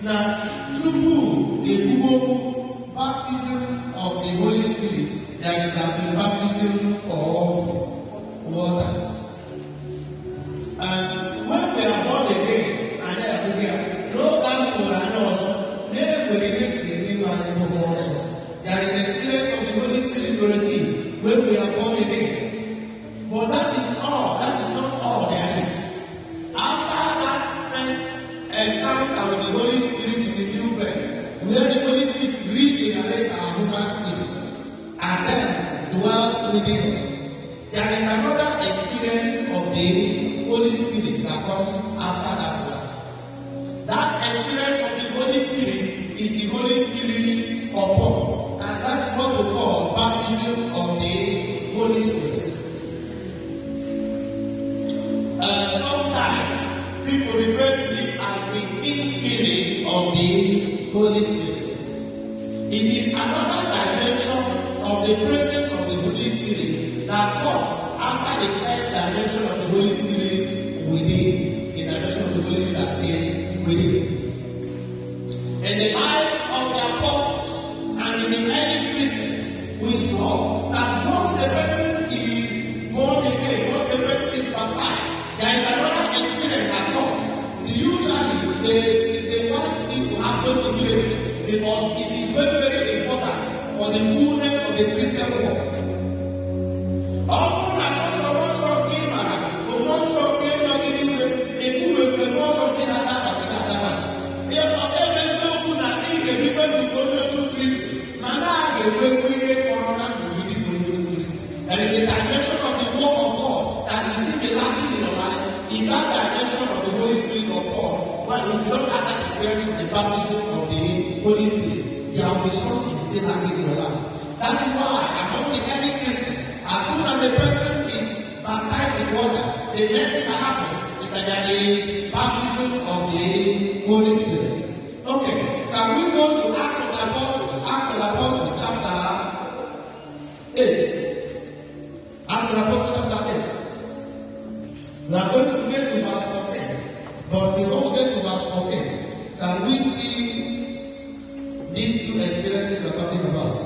Now, Tubu a baptism of the Holy Spirit, there should have been baptism of water. And when we are born again, and no one will also, never also. There is experience of the Holy Spirit we receive when we are born again. But that is all. That is not all there is. After that first encounter with the Holy Spirit in the new birth, where the Holy Spirit regenerates our human spirit and then dwells within us, there is another experience of the Holy Spirit that comes after that one. That experience of the Holy Spirit is the Holy Spirit upon, and that is what we call baptism of the Holy Spirit. Sometimes people refer to it as the infilling of the Holy Spirit. It is another dimension of the presence of the Holy Spirit that comes after the first dimension of the Holy Spirit within, the dimension of the Holy Spirit that stays within. In the life of the apostles and in the early Christians, we saw that once the person is born again, once the person is baptized, there is another experience that comes. Usually, they want it to happen immediately because it is very, very important for the fullness of the Christian walk. Often, as someone came around, someone came back in the way, they could have been something like that. If so good, I think they even go to Christ. Mana, they will create for another to Christ. There is a dimension of the work of God that is still lacking in your life. In that dimension of the Holy Spirit of God, well, if you don't have that experience of the baptism of the Holy Spirit, there will be something still lacking in your life. That is why among the early Christians, as soon as a person is baptized with water, the next thing that happens is that there is baptism of the Holy Spirit. Okay, can we go to Acts of the Apostles? Acts of the Apostles chapter 8. Acts of the Apostles chapter 8. We are going to get to verse 14. But before we get to verse 14, can we see these two experiences we are talking about?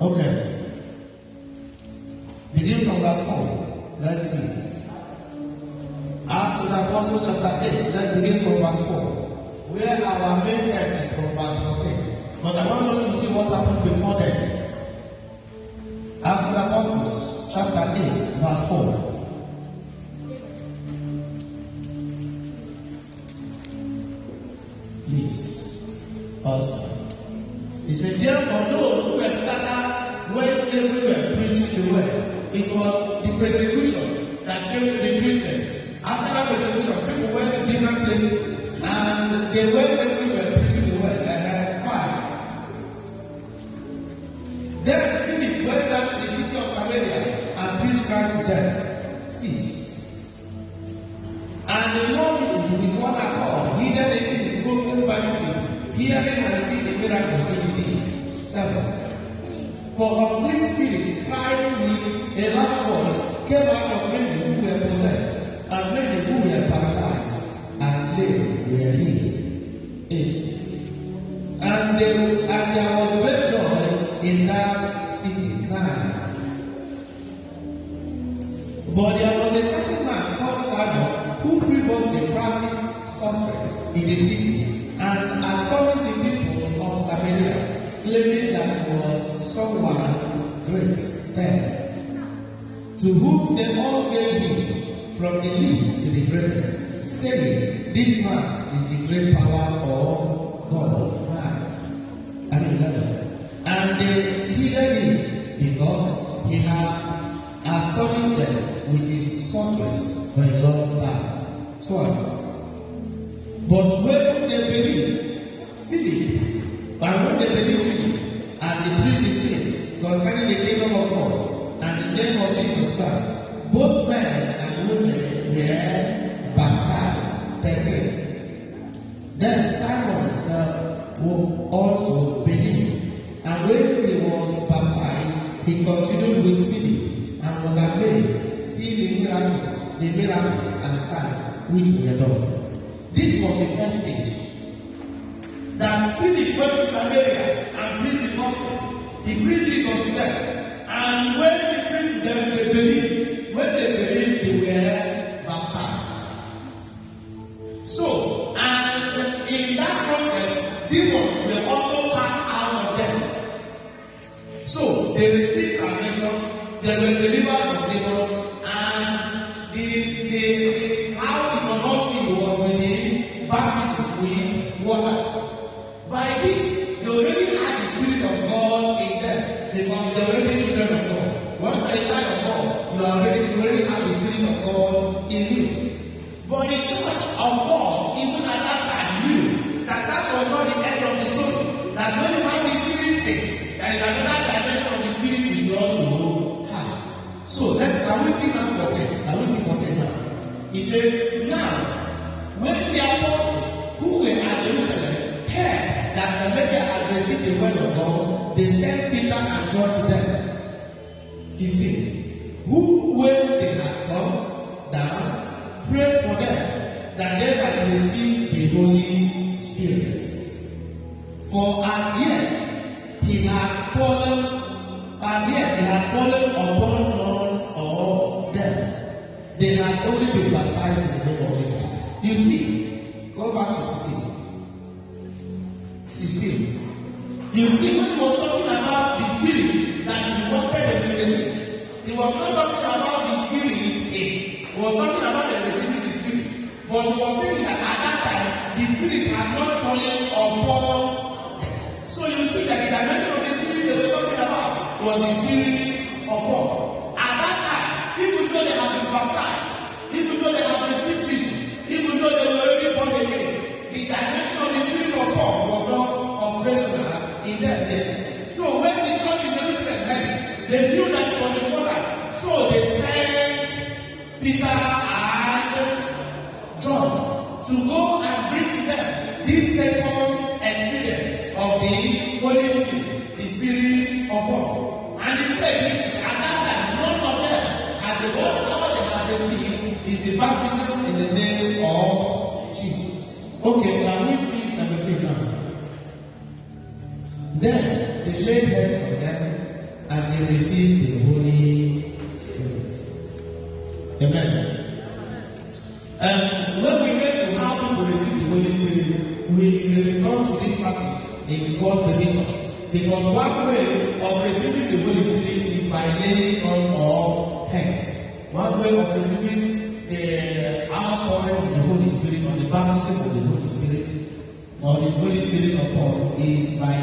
Okay. Begin from verse 4. Let's see. Acts of the Apostles chapter 8. Let's begin from verse 4. Where our main text is from verse 14. But I want us to see what happened before then. Acts of the Apostles chapter 8 verse 4. Please. Pastor. He said, therefore those who were scattered went everywhere preaching the word. It was the persecution that came to the Christians. After that persecution, people went to different places and they went everywhere preaching the word. Fine. Then Philip went down to the city of Samaria and preached Christ to them. 6. And the multitude with one accord heeded the things spoken by him, hearing and seeing the miracles which he did. 7. For unclean spirits crying with a loud voice came out of many who were possessed, and many who were paralyzed, and they were healed. 8. And there was great joy in that city. 9. But there was a certain man called Simon who previously practiced suspect in the city, and astonished the people of Samaria, claiming that he was someone great. 10. To whom they all gave heed, from the least to the greatest, saying, this man is the great power of God. 11. And they heeded him because he had astonished them with his sorceries for a long time. 12. But when they believed Philip, as he preached the things concerning the kingdom of God and the name of Jesus Christ, both men and women were baptized. 13. Then Simon himself also believed, and when he was baptized, he continued with Philip and was amazed, seeing the miracles and signs which were done. This was was the first stage. That Philip went to Samaria and preached the gospel. He preached Jesus to them. And when he preached to them, they believed. When they believed, they were baptized. So, and in that process, demons were also cast out of them. So, they received salvation, they were delivered from demons, and how it was all seen was with the baptism with water. By this, they already had the Spirit of God in them because they were already children of God. Once you're a child of God, you already have the Spirit of God in you. But the church of God, even at that time, knew that was not the end of the story. That when you have the Spirit thing, there is another dimension of the Spirit which you also have. So, can we see now 14? Can we see 14 now? He says, now, when the apostles who were at Jerusalem heard that Samaria had received the word of God, they sent Peter and John to them. 15. Who, when they had come down, prayed for them that they had received the Holy Spirit. For as yet he had fallen upon none of them. They had only been baptized in the name of Jesus. You see, go back to 16. 16. You see, when he was talking about the Spirit that he wanted them to receive, he was not talking about the Spirit he was talking about them receiving the Spirit. But he was saying that at that time, the Spirit had not fallen upon them. So you see that the dimension of the Spirit they were talking about was the Spirit of God. At that time, even though they had been baptized, even though they had received Jesus, even though they were already born again, the dimension of the Spirit of God was not operational in their days. So when the church in Jerusalem heard it, they knew that it was important. So they sent Peter and John to go and bring to them this second experience of the Holy Spirit, the Spirit of God. And he said, at that time, none of them had the word. All they had received is the baptism in the name of Jesus. Okay, now we see 17 now. Then they laid hands on them and they received the Holy Spirit. Amen. When we get to how people receive the Holy Spirit, we return to this passage in God permissions. Because one way of receiving the Holy Spirit is by laying on of hands. One way of receiving the outpouring of the Holy Spirit, or the baptism of the Holy Spirit, or the Holy Spirit of God, is by